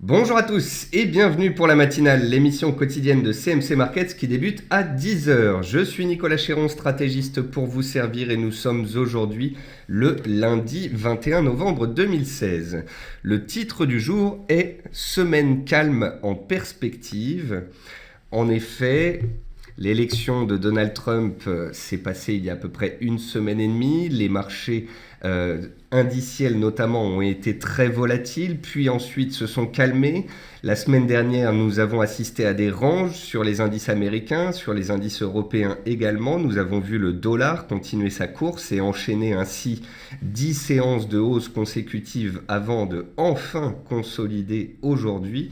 Bonjour à tous et bienvenue pour la matinale, l'émission quotidienne de CMC Markets qui débute à 10 heures. Je suis Nicolas Chéron, stratégiste pour vous servir et nous sommes aujourd'hui le lundi 21 novembre 2016. Le titre du jour est « Semaine calme en perspective ». En effet, l'élection de Donald Trump s'est passée il y a à peu près une semaine et demie. Les marchés indiciels notamment ont été très volatiles, puis ensuite se sont calmés. La semaine dernière, nous avons assisté à des ranges sur les indices américains, sur les indices européens également. Nous avons vu le dollar continuer sa course et enchaîner ainsi 10 séances de hausse consécutives avant de enfin consolider aujourd'hui.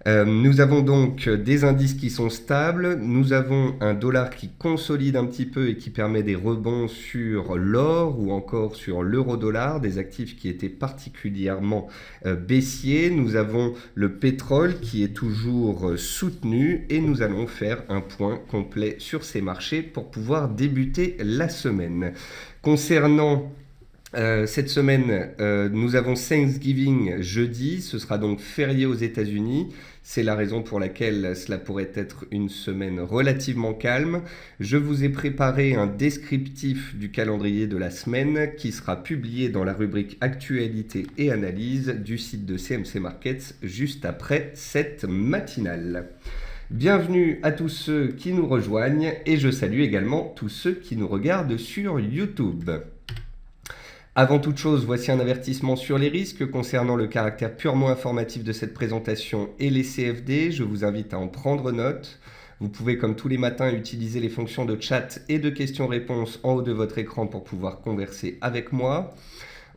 Nous avons donc des indices qui sont stables, nous avons un dollar qui consolide un petit peu et qui permet des rebonds sur l'or ou encore sur l'euro-dollar, des actifs qui étaient particulièrement baissiers. Nous avons le pétrole qui est toujours soutenu et nous allons faire un point complet sur ces marchés pour pouvoir débuter la semaine. Concernant cette semaine, nous avons Thanksgiving jeudi, ce sera donc férié aux États-Unis. C'est la raison pour laquelle cela pourrait être une semaine relativement calme. Je vous ai préparé un descriptif du calendrier de la semaine qui sera publié dans la rubrique Actualité et analyse du site de CMC Markets juste après cette matinale. Bienvenue à tous ceux qui nous rejoignent et je salue également tous ceux qui nous regardent sur YouTube. Avant toute chose, voici un avertissement sur les risques concernant le caractère purement informatif de cette présentation et les CFD. Je vous invite à en prendre note. Vous pouvez, comme tous les matins, utiliser les fonctions de chat et de questions-réponses en haut de votre écran pour pouvoir converser avec moi.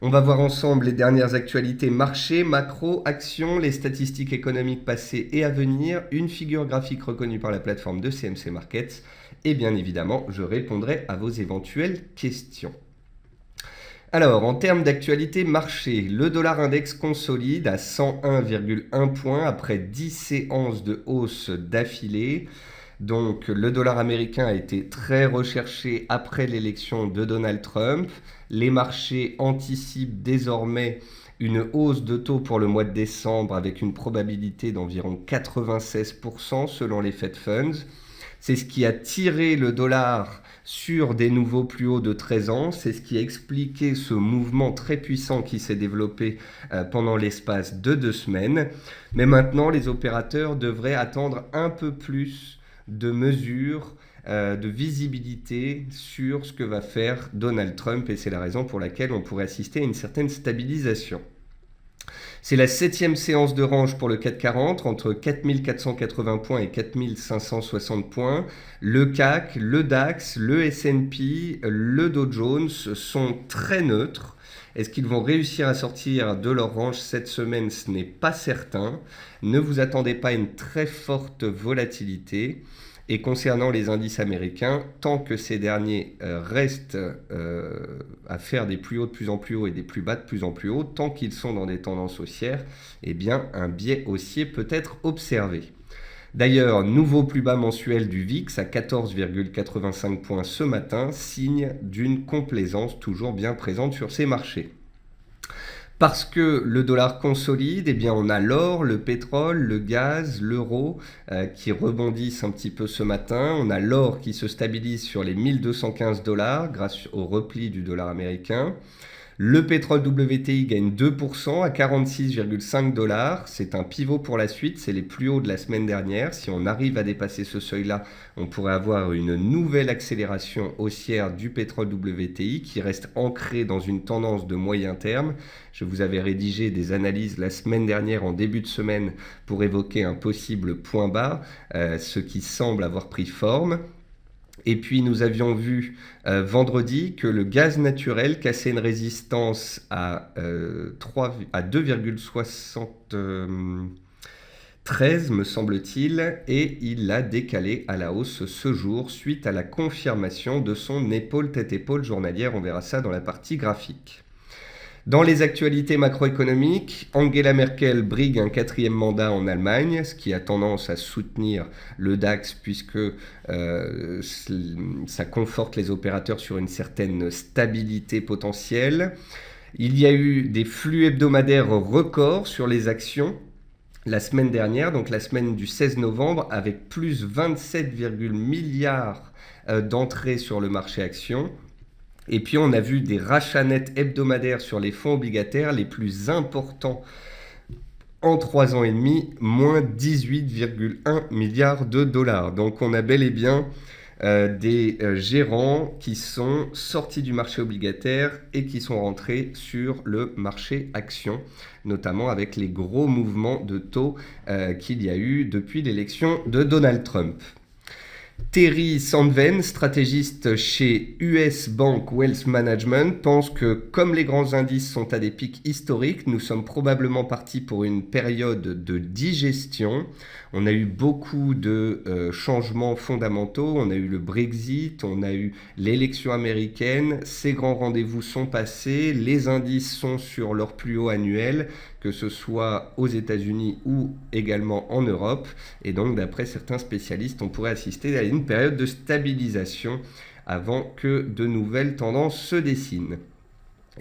On va voir ensemble les dernières actualités marché, macro, actions, les statistiques économiques passées et à venir, une figure graphique reconnue par la plateforme de CMC Markets et bien évidemment, je répondrai à vos éventuelles questions. Alors, en termes d'actualité marché, le dollar index consolide à 101,1 points après 10 séances de hausse d'affilée. Donc, le dollar américain a été très recherché après l'élection de Donald Trump. Les marchés anticipent désormais une hausse de taux pour le mois de décembre avec une probabilité d'environ 96% selon les Fed Funds. C'est ce qui a tiré le dollar sur des nouveaux plus hauts de 13 ans. C'est ce qui a expliqué ce mouvement très puissant qui s'est développé pendant l'espace de 2 semaines. Mais maintenant, les opérateurs devraient attendre un peu plus de mesures, de visibilité sur ce que va faire Donald Trump. Et c'est la raison pour laquelle on pourrait assister à une certaine stabilisation. C'est la 7e séance de range pour le CAC 40, entre 4480 points et 4560 points. Le CAC, le DAX, le S&P, le Dow Jones sont très neutres. Est-ce qu'ils vont réussir à sortir de leur range cette semaine? Ce n'est pas certain. Ne vous attendez pas à une très forte volatilité. Et concernant les indices américains, tant que ces derniers restent à faire des plus hauts de plus en plus haut et des plus bas de plus en plus haut, tant qu'ils sont dans des tendances haussières, eh bien un biais haussier peut être observé. D'ailleurs, nouveau plus bas mensuel du VIX à 14,85 points ce matin, signe d'une complaisance toujours bien présente sur ces marchés. Parce que le dollar consolide, eh bien on a l'or, le pétrole, le gaz, l'euro qui rebondissent un petit peu ce matin. On a l'or qui se stabilise sur les 1215 dollars grâce au repli du dollar américain. Le pétrole WTI gagne 2% à 46,5 dollars. C'est un pivot pour la suite, c'est les plus hauts de la semaine dernière. Si on arrive à dépasser ce seuil-là, on pourrait avoir une nouvelle accélération haussière du pétrole WTI qui reste ancré dans une tendance de moyen terme. Je vous avais rédigé des analyses la semaine dernière en début de semaine pour évoquer un possible point bas, ce qui semble avoir pris forme. Et puis nous avions vu vendredi que le gaz naturel cassait une résistance à 2,73 me semble-t-il, et il l'a décalé à la hausse ce jour suite à la confirmation de son épaule tête-épaule journalière. On verra ça dans la partie graphique. Dans les actualités macroéconomiques, Angela Merkel brigue un 4e mandat en Allemagne, ce qui a tendance à soutenir le DAX puisque ça conforte les opérateurs sur une certaine stabilité potentielle. Il y a eu des flux hebdomadaires records sur les actions. la semaine dernière, donc la semaine du 16 novembre, avec plus 27,1 milliards d'entrées sur le marché action. Et puis on a vu des rachats nets hebdomadaires sur les fonds obligataires les plus importants en 3 ans et demi, moins 18,1 milliards de dollars. Donc on a bel et bien des gérants qui sont sortis du marché obligataire et qui sont rentrés sur le marché action, notamment avec les gros mouvements de taux qu'il y a eu depuis l'élection de Donald Trump. Terry Sandven, stratégiste chez US Bank Wealth Management, pense que comme les grands indices sont à des pics historiques, nous sommes probablement partis pour une période de digestion. On a eu beaucoup de changements fondamentaux, on a eu le Brexit, on a eu l'élection américaine, ces grands rendez-vous sont passés, les indices sont sur leur plus haut annuel, que ce soit aux États-Unis ou également en Europe. Et donc, d'après certains spécialistes, on pourrait assister à une période de stabilisation avant que de nouvelles tendances se dessinent.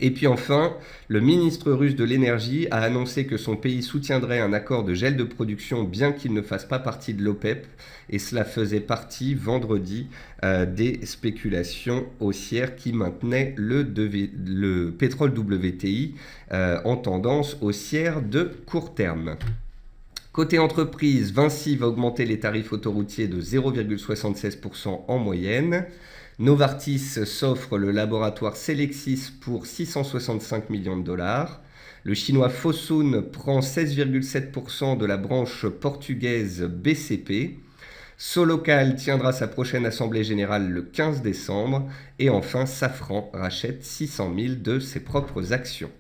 Et puis enfin, le ministre russe de l'énergie a annoncé que son pays soutiendrait un accord de gel de production bien qu'il ne fasse pas partie de l'OPEP. Et cela faisait partie vendredi des spéculations haussières qui maintenaient le pétrole WTI en tendance haussière de court terme. Côté entreprise, Vinci va augmenter les tarifs autoroutiers de 0,76% en moyenne. Novartis s'offre le laboratoire Celexis pour 665 millions de dollars. Le chinois Fosun prend 16,7% de la branche portugaise BCP. Solocal tiendra sa prochaine assemblée générale le 15 décembre. Et enfin, Safran rachète 600 000 de ses propres actions.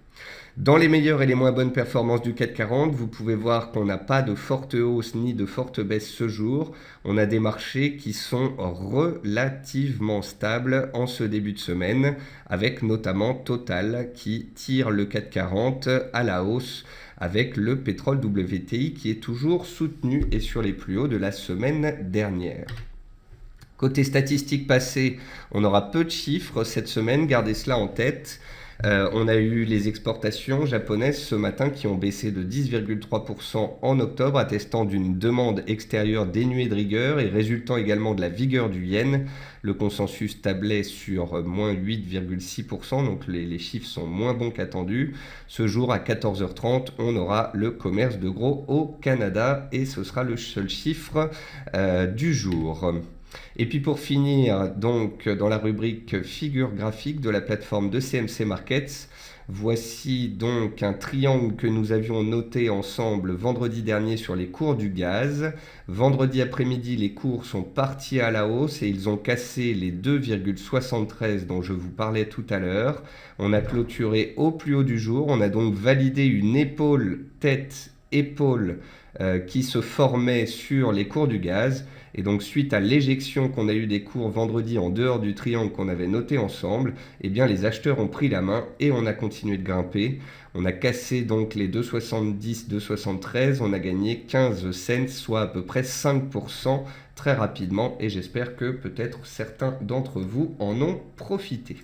Dans les meilleures et les moins bonnes performances du CAC 40, vous pouvez voir qu'on n'a pas de forte hausse ni de forte baisse ce jour. On a des marchés qui sont relativement stables en ce début de semaine, avec notamment Total qui tire le CAC 40 à la hausse, avec le pétrole WTI qui est toujours soutenu et sur les plus hauts de la semaine dernière. Côté statistiques passées, on aura peu de chiffres cette semaine, gardez cela en tête. On a eu les exportations japonaises ce matin qui ont baissé de 10,3% en octobre, attestant d'une demande extérieure dénuée de rigueur et résultant également de la vigueur du yen. Le consensus tablait sur moins 8,6%, donc les chiffres sont moins bons qu'attendus. Ce jour à 14h30, on aura le commerce de gros au Canada et ce sera le seul chiffre du jour. Et puis pour finir, donc dans la rubrique figure graphique de la plateforme de CMC Markets, voici donc un triangle que nous avions noté ensemble vendredi dernier sur les cours du gaz. Vendredi après-midi, les cours sont partis à la hausse et ils ont cassé les 2,73 dont je vous parlais tout à l'heure. On a clôturé au plus haut du jour, on a donc validé une épaule, tête, épaule qui se formait sur les cours du gaz. Et donc suite à l'éjection qu'on a eu des cours vendredi en dehors du triangle qu'on avait noté ensemble, eh bien les acheteurs ont pris la main et on a continué de grimper. On a cassé donc les 2,70, 2,73, on a gagné 15 cents, soit à peu près 5% très rapidement et j'espère que peut-être certains d'entre vous en ont profité.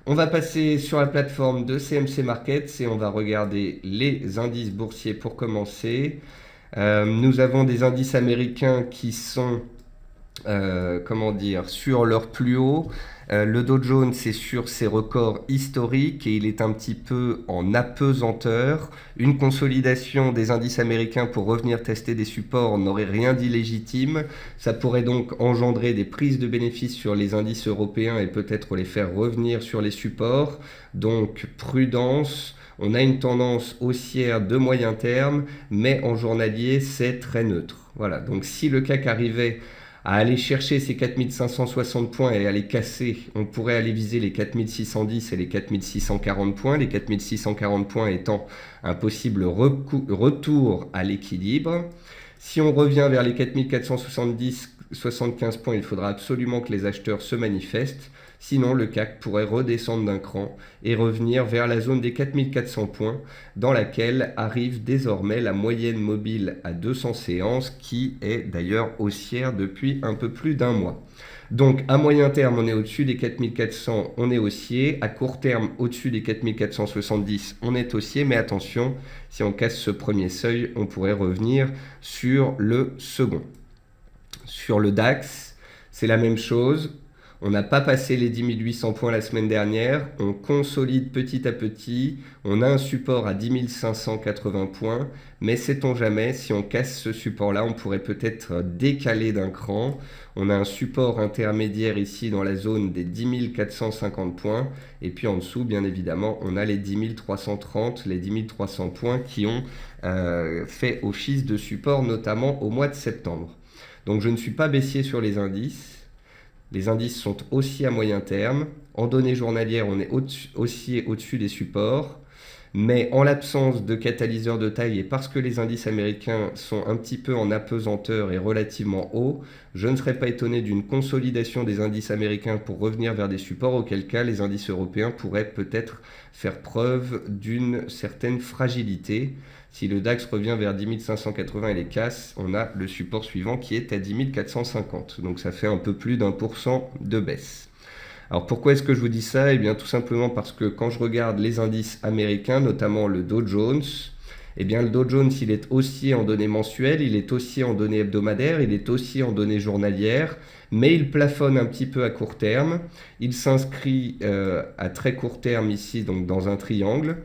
On va passer sur la plateforme de CMC Markets et on va regarder les indices boursiers pour commencer. Nous avons des indices américains qui sont sur leur plus haut. Le Dow Jones est sur ses records historiques et il est un petit peu en apesanteur. Une consolidation des indices américains pour revenir tester des supports n'aurait rien d'illégitime. Ça pourrait donc engendrer des prises de bénéfices sur les indices européens et peut-être les faire revenir sur les supports. Donc prudence. On a une tendance haussière de moyen terme, mais en journalier, c'est très neutre. Voilà, donc si le CAC arrivait à aller chercher ces 4560 points et à les casser, on pourrait aller viser les 4610 et les 4640 points, les 4640 points étant un possible retour à l'équilibre. Si on revient vers les 4470-75 points, il faudra absolument que les acheteurs se manifestent. Sinon, le CAC pourrait redescendre d'un cran et revenir vers la zone des 4400 points, dans laquelle arrive désormais la moyenne mobile à 200 séances, qui est d'ailleurs haussière depuis un peu plus d'un mois. Donc à moyen terme, on est au-dessus des 4400, on est haussier. À court terme, au-dessus des 4470, on est haussier. Mais attention, si on casse ce premier seuil, on pourrait revenir sur le second. Sur le DAX, c'est la même chose. On n'a pas passé les 10 800 points la semaine dernière. On consolide petit à petit. On a un support à 10 580 points. Mais sait-on jamais, si on casse ce support-là, on pourrait peut-être décaler d'un cran. On a un support intermédiaire ici dans la zone des 10 450 points. Et puis en dessous, bien évidemment, on a les 10 330, les 10 300 points qui ont fait office de support, notamment au mois de septembre. Donc je ne suis pas baissier sur les indices. Les indices sont aussi à moyen terme. En données journalières, on est aussi au-dessus des supports. Mais en l'absence de catalyseur de taille et parce que les indices américains sont un petit peu en apesanteur et relativement hauts, je ne serais pas étonné d'une consolidation des indices américains pour revenir vers des supports, auquel cas les indices européens pourraient peut-être faire preuve d'une certaine fragilité. Si le DAX revient vers 10 580 et les casse, on a le support suivant qui est à 10 450. Donc ça fait un peu plus d'1% de baisse. Alors pourquoi est-ce que je vous dis ça? Eh bien tout simplement parce que quand je regarde les indices américains, notamment le Dow Jones, eh bien le Dow Jones il est haussier en données mensuelles, il est haussier en données hebdomadaires, il est haussier en données journalières, mais il plafonne un petit peu à court terme. Il s'inscrit à très court terme ici, donc dans un triangle.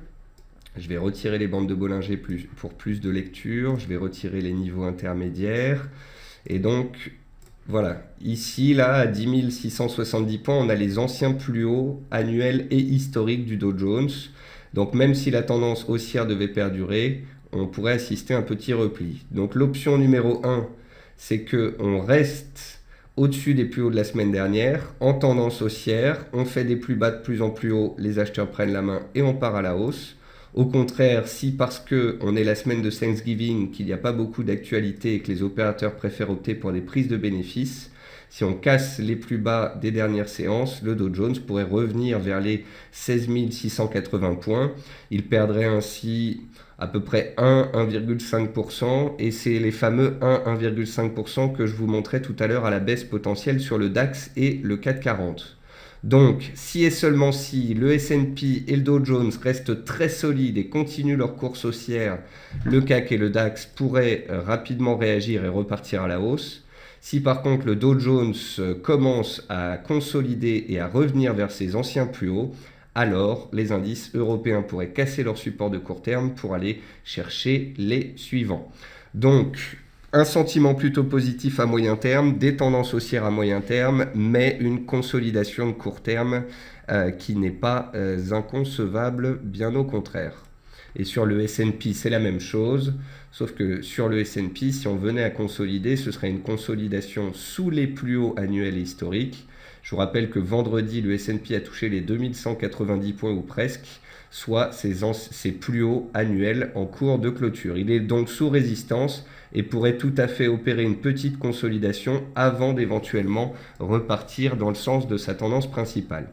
Je vais retirer les bandes de Bollinger pour plus de lecture, je vais retirer les niveaux intermédiaires, et donc voilà, ici, là, à 10 670 points, on a les anciens plus hauts annuels et historiques du Dow Jones. Donc même si la tendance haussière devait perdurer, on pourrait assister à un petit repli. Donc l'option numéro 1, c'est qu'on reste au-dessus des plus hauts de la semaine dernière, en tendance haussière. On fait des plus bas de plus en plus haut, les acheteurs prennent la main et on part à la hausse. Au contraire, si parce qu'on est la semaine de Thanksgiving, qu'il n'y a pas beaucoup d'actualité et que les opérateurs préfèrent opter pour des prises de bénéfices, si on casse les plus bas des dernières séances, le Dow Jones pourrait revenir vers les 16 680 points. Il perdrait ainsi à peu près 1,5%, et c'est les fameux 1,5% que je vous montrais tout à l'heure à la baisse potentielle sur le DAX et le CAC 40. Donc, si et seulement si le S&P et le Dow Jones restent très solides et continuent leur course haussière, le CAC et le DAX pourraient rapidement réagir et repartir à la hausse. Si par contre le Dow Jones commence à consolider et à revenir vers ses anciens plus hauts, alors les indices européens pourraient casser leur support de court terme pour aller chercher les suivants. Donc, un sentiment plutôt positif à moyen terme, des tendances haussières à moyen terme, mais une consolidation de court terme qui n'est pas inconcevable, bien au contraire. Et sur le S&P, c'est la même chose, sauf que sur le S&P, si on venait à consolider, ce serait une consolidation sous les plus hauts annuels et historiques. Je vous rappelle que vendredi, le S&P a touché les 2190 points ou presque, soit ses plus hauts annuels en cours de clôture. Il est donc sous résistance et pourrait tout à fait opérer une petite consolidation avant d'éventuellement repartir dans le sens de sa tendance principale.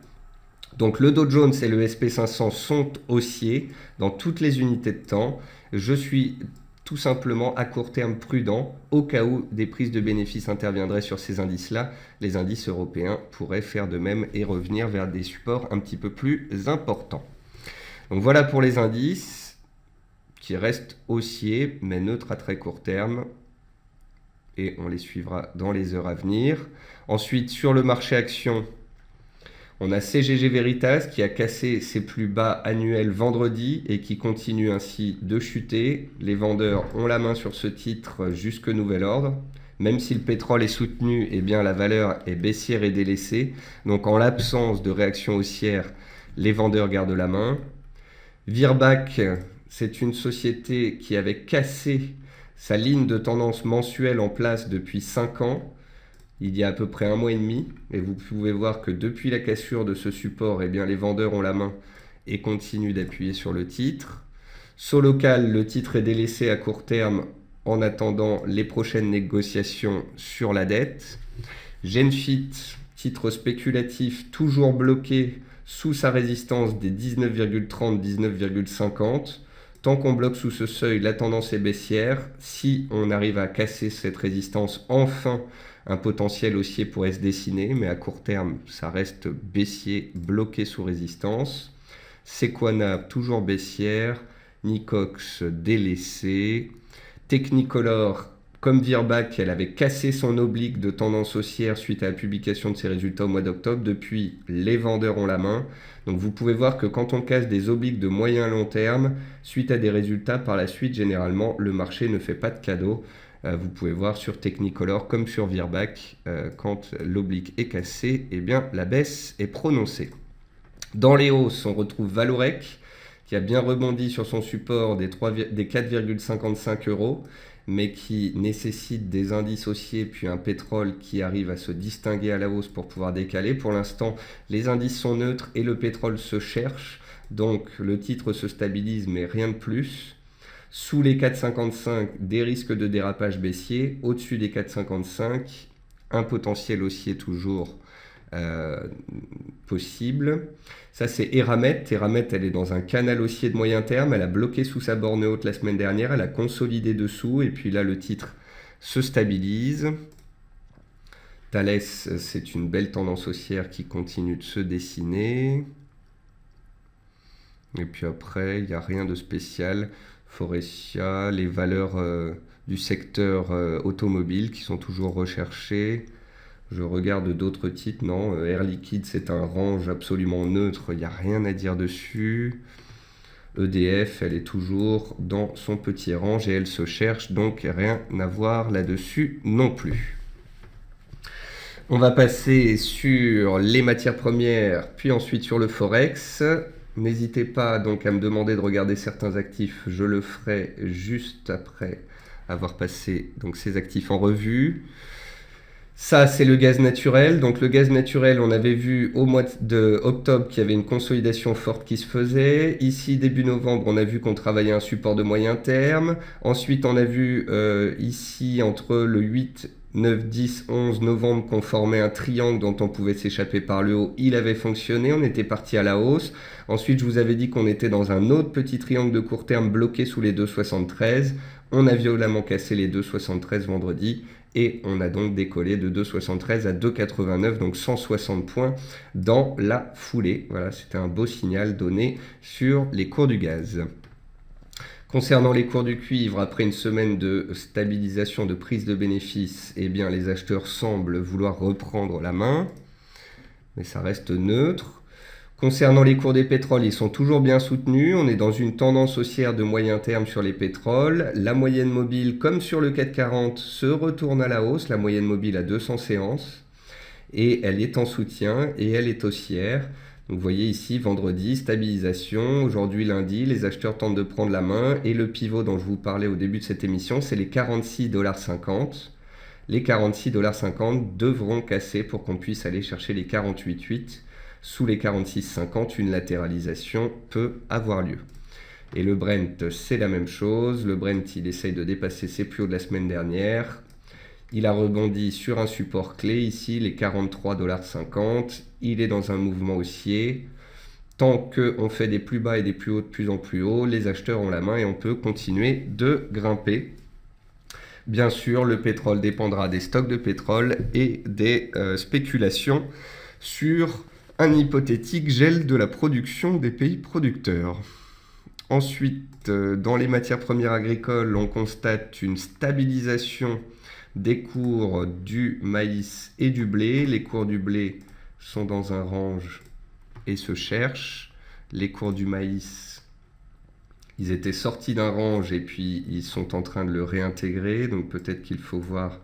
Donc le Dow Jones et le SP500 sont haussiers dans toutes les unités de temps. Je suis tout simplement à court terme prudent au cas où des prises de bénéfices interviendraient sur ces indices-là. Les indices européens pourraient faire de même et revenir vers des supports un petit peu plus importants. Donc voilà pour les indices qui restent haussiers mais neutres à très court terme. Et on les suivra dans les heures à venir. Ensuite, sur le marché action, on a CGG Veritas qui a cassé ses plus bas annuels vendredi et qui continue ainsi de chuter. Les vendeurs ont la main sur ce titre jusque nouvel ordre. Même si le pétrole est soutenu, eh bien la valeur est baissière et délaissée. Donc en l'absence de réaction haussière, les vendeurs gardent la main. Virbac, c'est une société qui avait cassé sa ligne de tendance mensuelle en place depuis 5 ans. Il y a à peu près 1 mois et demi, et vous pouvez voir que depuis la cassure de ce support, eh bien, les vendeurs ont la main et continuent d'appuyer sur le titre. Solocal, le titre est délaissé à court terme en attendant les prochaines négociations sur la dette. Genfit, titre spéculatif toujours bloqué sous sa résistance des 19,30-19,50. Tant qu'on bloque sous ce seuil, la tendance est baissière. Si on arrive à casser cette résistance, enfin, un potentiel haussier pourrait se dessiner, mais à court terme, ça reste baissier, bloqué sous résistance. Sequana, toujours baissière. Nicox, délaissé. Technicolor, comme Virbac, elle avait cassé son oblique de tendance haussière suite à la publication de ses résultats au mois d'octobre. Depuis, les vendeurs ont la main. Donc vous pouvez voir que quand on casse des obliques de moyen à long terme, suite à des résultats par la suite, généralement, le marché ne fait pas de cadeau. Vous pouvez voir sur Technicolor comme sur Virbac, quand l'oblique est cassé, eh bien la baisse est prononcée. Dans les hausses, on retrouve Valorec, qui a bien rebondi sur son support des 4,55 euros, mais qui nécessite des indices haussiers puis un pétrole qui arrive à se distinguer à la hausse pour pouvoir décaler. Pour l'instant, les indices sont neutres et le pétrole se cherche, donc le titre se stabilise, mais rien de plus. Sous les 4,55, des risques de dérapage baissier. Au-dessus des 4,55, un potentiel haussier toujours possible. Ça, c'est Eramet. Eramet, elle est dans un canal haussier de moyen terme. Elle a bloqué sous sa borne haute la semaine dernière. Elle a consolidé dessous. Et puis là, le titre se stabilise. Thales, c'est une belle tendance haussière qui continue de se dessiner. Et puis après, il n'y a rien de spécial. Forestia, les valeurs du secteur automobile qui sont toujours recherchées. Je regarde d'autres titres, non. Air Liquide, c'est un range absolument neutre, il n'y a rien à dire dessus. EDF, elle est toujours dans son petit range et elle se cherche, donc rien à voir là-dessus non plus. On va passer sur les matières premières, puis ensuite sur le Forex. N'hésitez pas donc à me demander de regarder certains actifs, je le ferai juste après avoir passé donc ces actifs en revue. Ça, c'est le gaz naturel. Donc le gaz naturel, on avait vu au mois d'octobre qu'il y avait une consolidation forte qui se faisait. Ici, début novembre, on a vu qu'on travaillait un support de moyen terme. Ensuite, on a vu ici, entre le 8, 9, 10, 11 novembre, qu'on formait un triangle dont on pouvait s'échapper par le haut. Il avait fonctionné, on était parti à la hausse. Ensuite, je vous avais dit qu'on était dans un autre petit triangle de court terme bloqué sous les 2,73. On a violemment cassé les 2,73 vendredi. Et on a donc décollé de 2,73 à 2,89, donc 160 points dans la foulée. Voilà, c'était un beau signal donné sur les cours du gaz. Concernant les cours du cuivre, après une semaine de stabilisation, de prise de bénéfices, eh bien, les acheteurs semblent vouloir reprendre la main, mais ça reste neutre. Concernant les cours des pétroles, ils sont toujours bien soutenus. On est dans une tendance haussière de moyen terme sur les pétroles. La moyenne mobile, comme sur le 440, se retourne à la hausse. La moyenne mobile à 200 séances. Et elle est en soutien et elle est haussière. Donc vous voyez ici, vendredi, stabilisation. Aujourd'hui, lundi, les acheteurs tentent de prendre la main. Et le pivot dont je vous parlais au début de cette émission, c'est les 46,50 $. Les 46,50 $ devront casser pour qu'on puisse aller chercher les 48,8 $. Sous les 46,50, une latéralisation peut avoir lieu. Et le Brent, c'est la même chose. Le Brent, il essaye de dépasser ses plus hauts de la semaine dernière. Il a rebondi sur un support clé ici, les 43,50 $. Il est dans un mouvement haussier. Tant qu'on fait des plus bas et des plus hauts de plus en plus haut, les acheteurs ont la main et on peut continuer de grimper. Bien sûr, le pétrole dépendra des stocks de pétrole et des spéculations sur un hypothétique gel de la production des pays producteurs. Ensuite, dans les matières premières agricoles, on constate une stabilisation des cours du maïs et du blé. Les cours du blé sont dans un range et se cherchent. Les cours du maïs, ils étaient sortis d'un range et puis ils sont en train de le réintégrer. Donc peut-être qu'il faut voir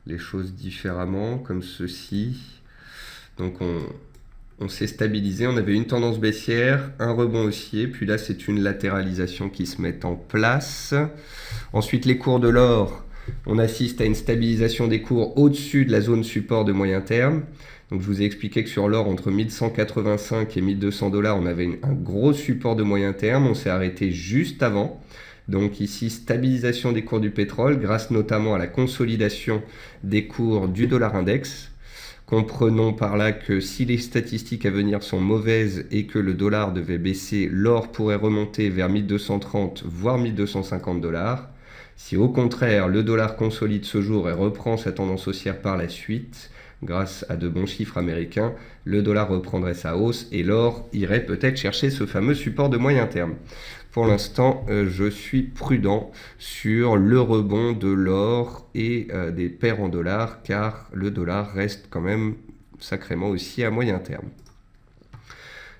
les choses différemment, comme ceci. Donc on s'est stabilisé, on avait une tendance baissière, un rebond haussier, puis là c'est une latéralisation qui se met en place. Ensuite les cours de l'or, on assiste à une stabilisation des cours au-dessus de la zone support de moyen terme. Donc je vous ai expliqué que sur l'or, entre 1185 et 1200 $, on avait un gros support de moyen terme, on s'est arrêté juste avant. Donc ici, stabilisation des cours du pétrole, grâce notamment à la consolidation des cours du dollar index. Comprenons par là que si les statistiques à venir sont mauvaises et que le dollar devait baisser, l'or pourrait remonter vers 1230 voire 1250 dollars. Si au contraire le dollar consolide ce jour et reprend sa tendance haussière par la suite, grâce à de bons chiffres américains, le dollar reprendrait sa hausse et l'or irait peut-être chercher ce fameux support de moyen terme. Pour l'instant, je suis prudent sur le rebond de l'or et des paires en dollars, car le dollar reste quand même sacrément aussi à moyen terme.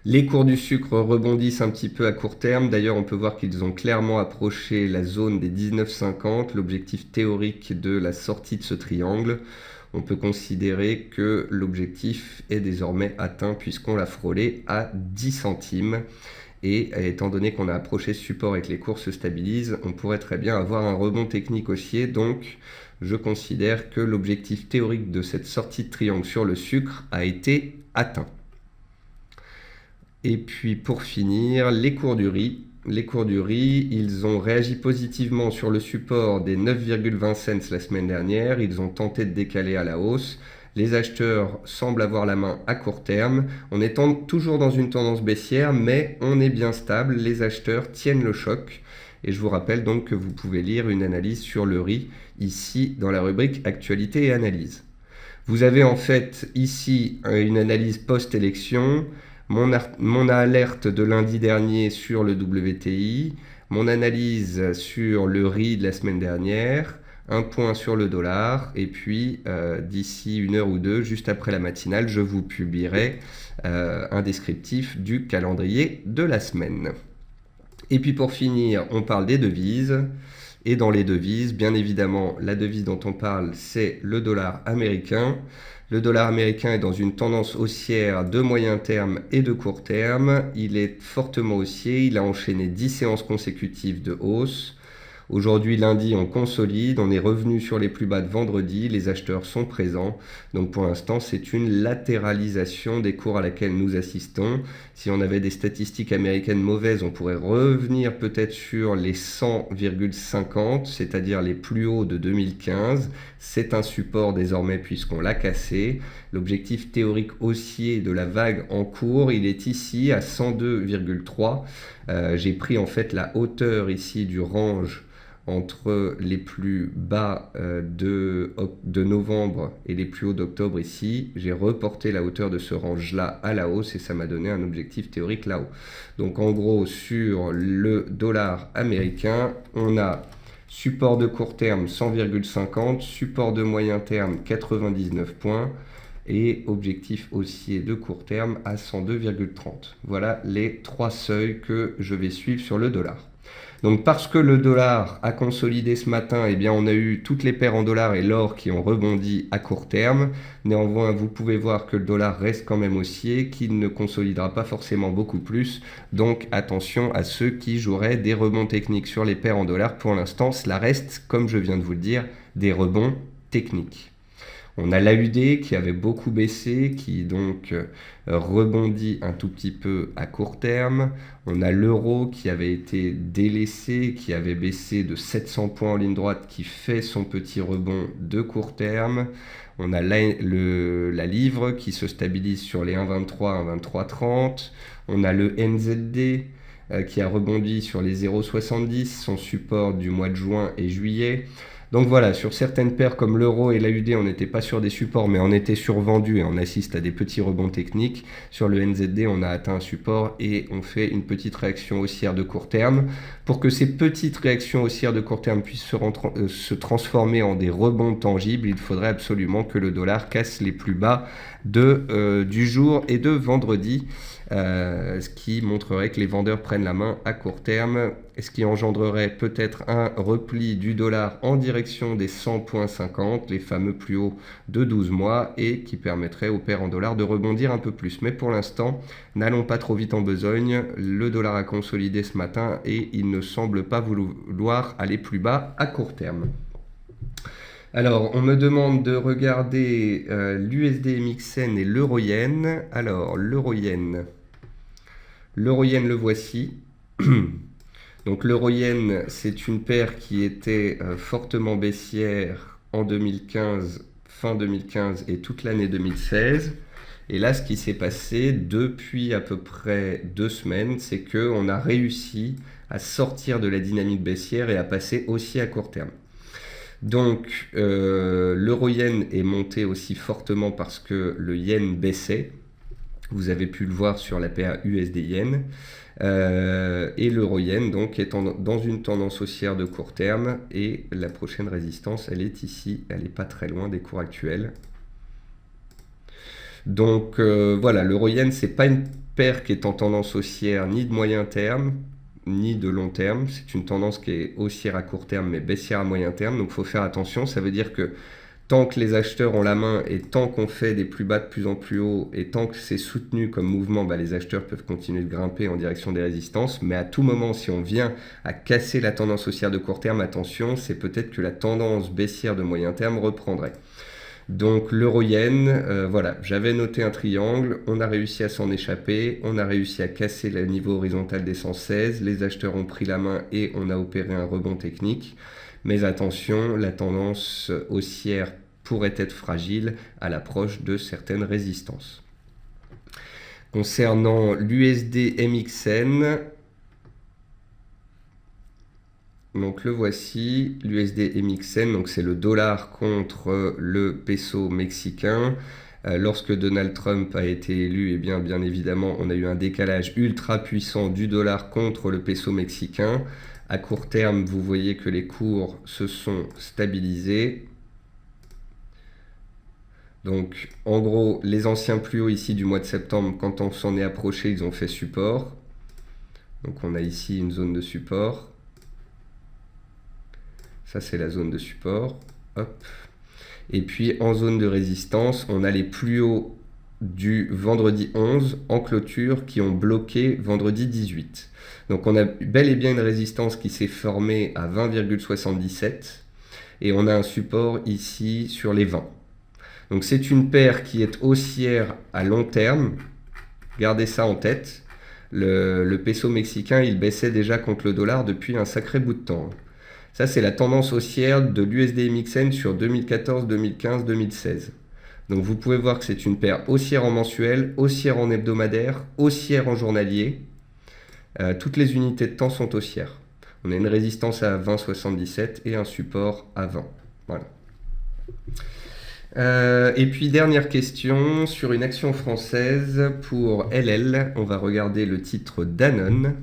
Les cours du sucre rebondissent un petit peu à court terme. D'ailleurs, on peut voir qu'ils ont clairement approché la zone des 19,50, l'objectif théorique de la sortie de ce triangle. On peut considérer que l'objectif est désormais atteint puisqu'on l'a frôlé à 10 centimes. Et étant donné qu'on a approché ce support et que les cours se stabilisent, on pourrait très bien avoir un rebond technique haussier. Donc, je considère que l'objectif théorique de cette sortie de triangle sur le sucre a été atteint. Et puis pour finir, les cours du riz. Les cours du riz, ils ont réagi positivement sur le support des 9,20 cents la semaine dernière. Ils ont tenté de décaler à la hausse. Les acheteurs semblent avoir la main à court terme. On est toujours dans une tendance baissière, mais on est bien stable. Les acheteurs tiennent le choc. Et je vous rappelle donc que vous pouvez lire une analyse sur le riz ici dans la rubrique Actualité et Analyse. Vous avez en fait ici une analyse post-élection. Mon alerte de lundi dernier sur le WTI, mon analyse sur le riz de la semaine dernière, un point sur le dollar, et puis d'ici une heure ou deux, juste après la matinale, je vous publierai un descriptif du calendrier de la semaine. Et puis pour finir, on parle des devises. Et dans les devises, bien évidemment, la devise dont on parle, c'est le dollar américain. Le dollar américain est dans une tendance haussière de moyen terme et de court terme. Il est fortement haussier, il a enchaîné 10 séances consécutives de hausse. Aujourd'hui, lundi, on consolide, on est revenu sur les plus bas de vendredi, les acheteurs sont présents. Donc pour l'instant, c'est une latéralisation des cours à laquelle nous assistons. Si on avait des statistiques américaines mauvaises, on pourrait revenir peut-être sur les 100,50, c'est-à-dire les plus hauts de 2015. C'est un support désormais puisqu'on l'a cassé. L'objectif théorique haussier de la vague en cours, il est ici à 102,3. J'ai pris en fait la hauteur ici du range entre les plus bas de novembre et les plus hauts d'octobre ici. J'ai reporté la hauteur de ce range-là à la hausse et ça m'a donné un objectif théorique là-haut. Donc en gros, sur le dollar américain, on a support de court terme 100,50, support de moyen terme 99 points et objectif haussier de court terme à 102,30. Voilà les trois seuils que je vais suivre sur le dollar. Donc parce que le dollar a consolidé ce matin, eh bien on a eu toutes les paires en dollars et l'or qui ont rebondi à court terme. Néanmoins, vous pouvez voir que le dollar reste quand même haussier, qu'il ne consolidera pas forcément beaucoup plus. Donc attention à ceux qui joueraient des rebonds techniques sur les paires en dollars. Pour l'instant, cela reste, comme je viens de vous le dire, des rebonds techniques. On a l'AUD qui avait beaucoup baissé, qui donc rebondit un tout petit peu à court terme. On a l'euro qui avait été délaissé, qui avait baissé de 700 points en ligne droite, qui fait son petit rebond de court terme. On a la livre qui se stabilise sur les 1,23, 1,2330. On a le NZD qui a rebondi sur les 0,70, son support du mois de juin et juillet. Donc voilà, sur certaines paires comme l'euro et l'AUD, on n'était pas sur des supports, mais on était survendu et on assiste à des petits rebonds techniques. Sur le NZD, on a atteint un support et on fait une petite réaction haussière de court terme. Pour que ces petites réactions haussières de court terme puissent se transformer en des rebonds tangibles, il faudrait absolument que le dollar casse les plus bas du jour et de vendredi. Ce qui montrerait que les vendeurs prennent la main à court terme, ce qui engendrerait peut-être un repli du dollar en direction des 100,50, les fameux plus hauts de 12 mois, et qui permettrait aux paires en dollars de rebondir un peu plus. Mais pour l'instant, n'allons pas trop vite en besogne, le dollar a consolidé ce matin et il ne semble pas vouloir aller plus bas à court terme. Alors, on me demande de regarder l'USD MXN et l'euro-yen. Alors, l'euro-yen, le voici. Donc, l'euro-yen, c'est une paire qui était fortement baissière en 2015, fin 2015 et toute l'année 2016. Et là, ce qui s'est passé depuis à peu près 2 semaines, c'est qu'on a réussi à sortir de la dynamique baissière et à passer aussi à court terme. Donc, l'euro-yen est monté aussi fortement parce que le yen baissait. Vous avez pu le voir sur la paire USD-yen. Et l'euro-yen donc est dans une tendance haussière de court terme. Et la prochaine résistance, elle est ici. Elle n'est pas très loin des cours actuels. Donc voilà, l'euro-yen, c'est pas une paire qui est en tendance haussière ni de moyen terme, ni de long terme. C'est une tendance qui est haussière à court terme, mais baissière à moyen terme. Donc il faut faire attention. Ça veut dire que tant que les acheteurs ont la main et tant qu'on fait des plus bas de plus en plus haut et tant que c'est soutenu comme mouvement, les acheteurs peuvent continuer de grimper en direction des résistances. Mais à tout moment, si on vient à casser la tendance haussière de court terme, attention, c'est peut-être que la tendance baissière de moyen terme reprendrait. Donc l'euro-yen, voilà, j'avais noté un triangle, on a réussi à s'en échapper, on a réussi à casser le niveau horizontal des 116, les acheteurs ont pris la main et on a opéré un rebond technique. Mais attention, la tendance haussière pourrait être fragile à l'approche de certaines résistances. Concernant l'USD MXN, donc le voici, l'USD MXN, donc c'est le dollar contre le peso mexicain. Lorsque Donald Trump a été élu, eh bien évidemment, on a eu un décalage ultra puissant du dollar contre le peso mexicain. À court terme, vous voyez que les cours se sont stabilisés. Donc en gros, les anciens plus hauts ici du mois de septembre, quand on s'en est approché, ils ont fait support. Donc on a ici une zone de support. Ça, c'est la zone de support. Hop. Et puis, en zone de résistance, on a les plus hauts du vendredi 11 en clôture qui ont bloqué vendredi 18. Donc, on a bel et bien une résistance qui s'est formée à 20,77 et on a un support ici sur les 20. Donc, c'est une paire qui est haussière à long terme. Gardez ça en tête. Le peso mexicain, il baissait déjà contre le dollar depuis un sacré bout de temps. Ça, c'est la tendance haussière de l'USD MXN sur 2014, 2015, 2016. Donc, vous pouvez voir que c'est une paire haussière en mensuel, haussière en hebdomadaire, haussière en journalier. Toutes les unités de temps sont haussières. On a une résistance à 20,77 et un support à 20. Voilà. Et puis, dernière question sur une action française pour LL. On va regarder le titre Danone.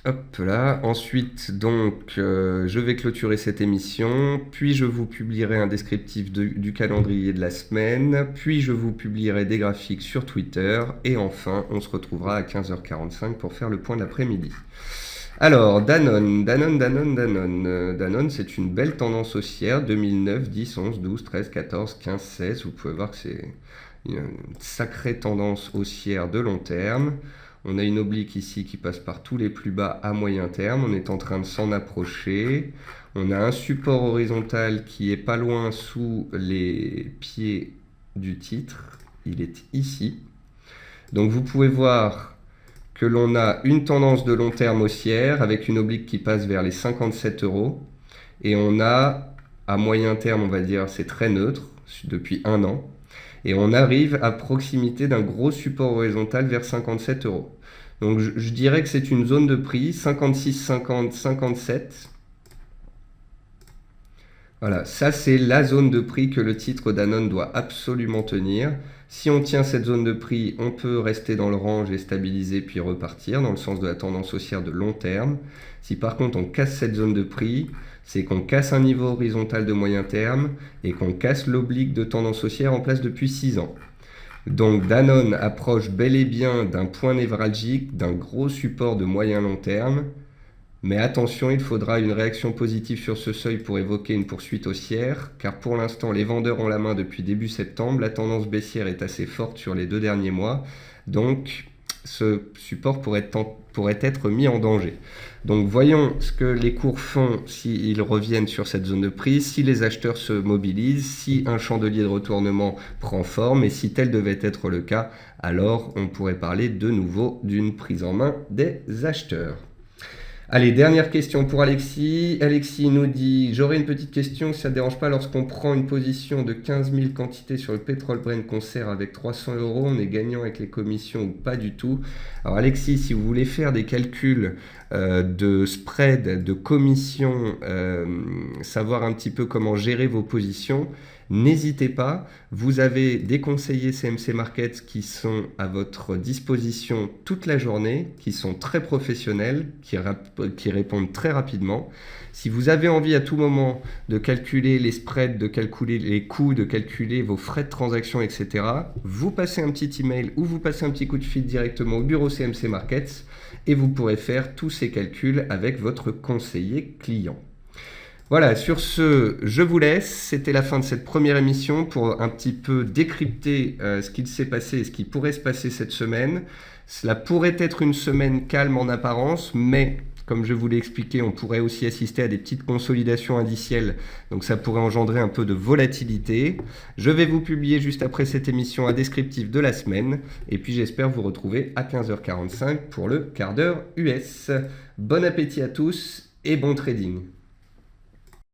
Hop là, ensuite donc je vais clôturer cette émission, puis je vous publierai un descriptif du calendrier de la semaine, puis je vous publierai des graphiques sur Twitter, et enfin on se retrouvera à 15h45 pour faire le point de l'après-midi. Alors Danone, c'est une belle tendance haussière, 2009, 10, 11, 12, 13, 14, 15, 16, vous pouvez voir que c'est une sacrée tendance haussière de long terme. On a une oblique ici qui passe par tous les plus bas à moyen terme. On est en train de s'en approcher. On a un support horizontal qui est pas loin sous les pieds du titre. Il est ici. Donc vous pouvez voir que l'on a une tendance de long terme haussière avec une oblique qui passe vers les 57 €. Et on a, à moyen terme, on va dire, c'est très neutre depuis 1 an. Et on arrive à proximité d'un gros support horizontal vers 57 €. Donc je dirais que c'est une zone de prix, 56, 50, 57. Voilà, ça c'est la zone de prix que le titre Danone doit absolument tenir. Si on tient cette zone de prix, on peut rester dans le range et stabiliser puis repartir dans le sens de la tendance haussière de long terme. Si par contre on casse cette zone de prix, c'est qu'on casse un niveau horizontal de moyen terme et qu'on casse l'oblique de tendance haussière en place depuis 6 ans. Donc Danone approche bel et bien d'un point névralgique, d'un gros support de moyen long terme. Mais attention, il faudra une réaction positive sur ce seuil pour évoquer une poursuite haussière, car pour l'instant, les vendeurs ont la main depuis début septembre. La tendance baissière est assez forte sur les 2 derniers mois. Donc, ce support pourrait être mis en danger. Donc, voyons ce que les cours font s'ils reviennent sur cette zone de prix, si les acheteurs se mobilisent, si un chandelier de retournement prend forme, et si tel devait être le cas, alors on pourrait parler de nouveau d'une prise en main des acheteurs. Allez, dernière question pour Alexis. Alexis nous dit, j'aurais une petite question, si ça ne dérange pas, lorsqu'on prend une position de 15 000 quantités sur le pétrole Brent qu'on sert avec 300 euros, on est gagnant avec les commissions ou pas du tout? Alors Alexis, si vous voulez faire des calculs de spread, de commission, savoir un petit peu comment gérer vos positions, n'hésitez pas, vous avez des conseillers CMC Markets qui sont à votre disposition toute la journée, qui sont très professionnels, qui répondent très rapidement. Si vous avez envie à tout moment de calculer les spreads, de calculer les coûts, de calculer vos frais de transaction, etc., vous passez un petit email ou vous passez un petit coup de fil directement au bureau CMC Markets et vous pourrez faire tous ces calculs avec votre conseiller client. Voilà, sur ce, je vous laisse. C'était la fin de cette première émission pour un petit peu décrypter ce qu'il s'est passé et ce qui pourrait se passer cette semaine. Cela pourrait être une semaine calme en apparence, mais comme je vous l'ai expliqué, on pourrait aussi assister à des petites consolidations indicielles, donc ça pourrait engendrer un peu de volatilité. Je vais vous publier juste après cette émission un descriptif de la semaine, et puis j'espère vous retrouver à 15h45 pour le quart d'heure US. Bon appétit à tous et bon trading!